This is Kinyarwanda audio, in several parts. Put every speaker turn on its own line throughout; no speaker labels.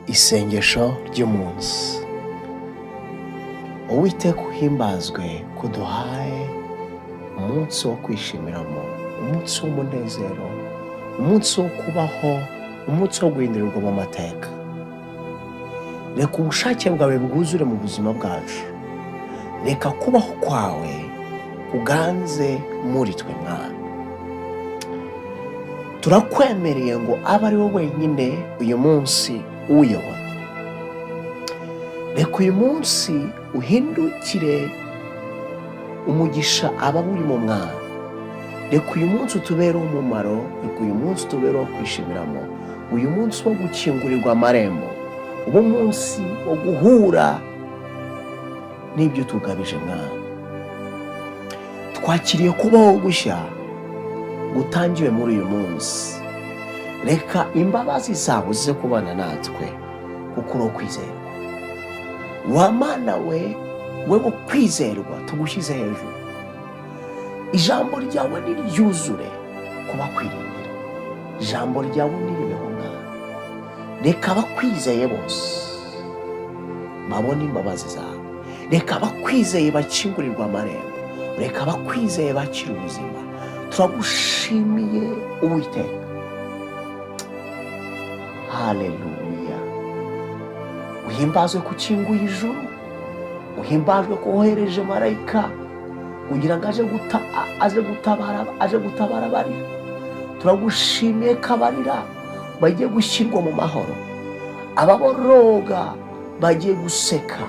Isengesho ry'umunsi. Uwiteka uhimbazwe kuduhaye umunsi wo kwishimiramo, umunsi w'umunezero, umunsi wo kubaho, umunsi wo guhindurirwa mu mateka. Reka ubushake bwawe bwuzure mu buzima bwacu. Reka kubaho kwawe kuganze muri twe Mwana. Turakwemereye ngo abe ari wowe wenyine uyu munsi uyobora. Reka uyu munsi uhindukire umugisha aba uri mu Mwana. Reka uyu munsi utubere umumaro, reka uyu munsi utubere wo kwishimiramo, uyu munsi wo gukingurirwa amarembo, uwo munsi wo guhura n'ibyo tugabije Mwana. Twakiriye kubaho gushya gutangiwe muri uyu munsi. Reka imbabazi zawe zize kubana natwe kuko uri kwizerwa. Wa Mana we wo kwizerwa tugushyize hejuru. Ijambo ryawe niryuzure kuba kwiringira. Ijambo ryawe niribeho Mwana. Reka abakwizeye bose babone imbabazi zawe. Reka abakwizeye bakingurirwa amarembo. Reka abakwizeye bakira ubuzima. Turagushimiye Uwiteka. Haleluya. Uhimbazwe ku kinguye ijuru. Uhimbazwe ko wohereje marayika kugira ngo aje gutabara abarira. Turagushimiye ko abarira bagiye gushyirwa mu mahoro. Ababoroga bagiye guseka.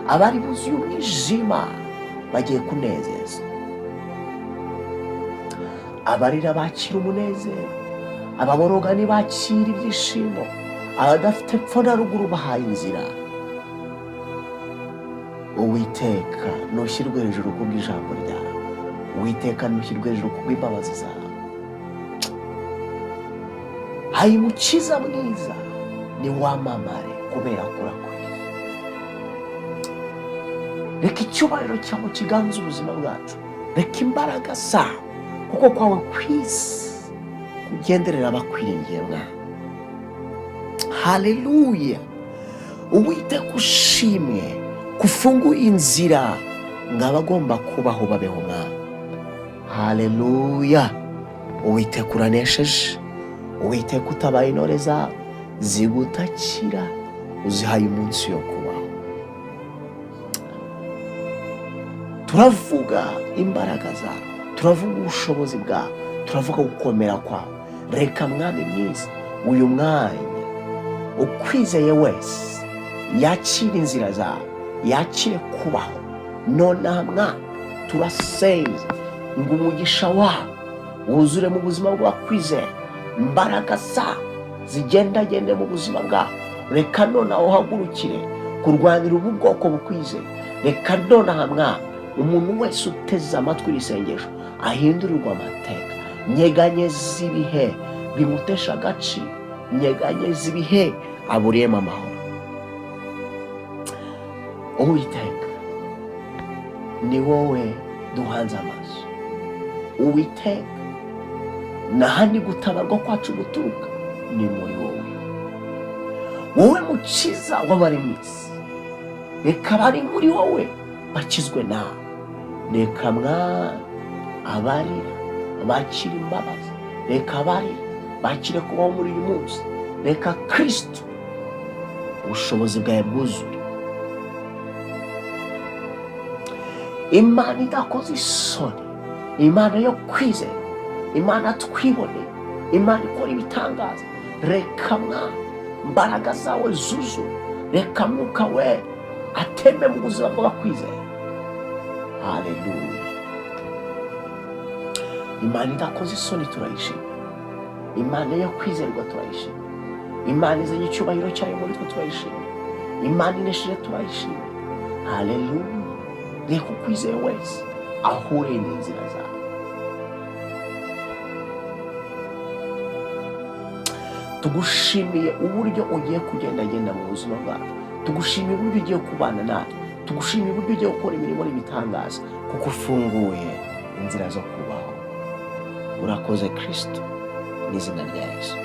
Abari buzuye umwijima bagiye kunezeza. Abarira bakira umunezero. Ababoroga ntibakira ibyishimo. Abadafite epfo na ruguru bahaye inzira. Uwiteka ntushyirwe hejuru kubw'ijambo ryawe. Uwiteka ntushyirwe hejuru kubw'imbabazi zawe. Hayi mukiza mwiza ni wamamare kubera kurakwiye. Reka icyubahiro cyawe kiganze ubuzima bwacu. Reka imbaraga zawe kuko kwawe kwisi kugenderera abakwiringiye Mwana. Haleluya. Uwiteka ushimwe kufunguye inzira ng'abagomba kubaho babeho Mwana. Haleluya. Uwiteka uranesheje. Uwiteka utabaye intore zawe zigutakira, uzihaye umunsi yo kubaho. Turavuga imbaraga zawe, turavuga ubushobozi bwawe, turavuga gukomera kwawe. Reka Mwami mwiza uyu mwanya ukwizeye wese yakira inzira zawe, yakire kubaho. Nonaha Mwana turasenze ngo umugisha wawe wuzure mu buzima bw'abakwizeye. Imbaraga zawe zigendagende mu buzima bwawe. Reka nonaha uhagurukire kurwanira ubu bwoko bukwizeye. Reka nonaha Mwana umuntu wese uteze amatwi irisengesho ahindurirwa amateka. Nyeganyeza ibihe bimutesha agaciro. Nyeganyeza ibihe aburiyemo amahoro. Uwiteka ni wowe duhanze amaso. Uwiteka nahandi gutabarwa kwacu guturuka ni muri wowe. Wowe mukiza w'abari mu isi. Reka abari muri wowe bakizwe nawe. Reka Mwana abarira bakira imbabazi. Reka abarira bakire kubaho muri uyu munsi. Reka Kristo ubushobozi bwawe bwuzure. Imana idakoze isoni, Imana yo kwizera, Imana twiboneye, Imana ikora ibitangaza. Reka Mwana imbaraga zawe zuzure. Reka Mwuka we atembe mu buzima bw'abakwizera. Haleluya. Imana idakoze isoni turayishima. Imana yo kwizerwa turayishima. Imana izanye icyubahiro cyayo muri twe turayishima. Imana inesheje turayishima. Haleluya. Reka ukwizeye wese ahure n'inzira zawe. Tugushimiye uburyo ugiye kugendagenda mu buzima bwacu. Tugushimiye uburyo ugiye kubana natwe. Tugushimiye uburyo ugiye gukora imirimo n'ibitangaza kuko ufunguye inzira zo kubaho. Urakoze Kristo n'izina rya Yesu.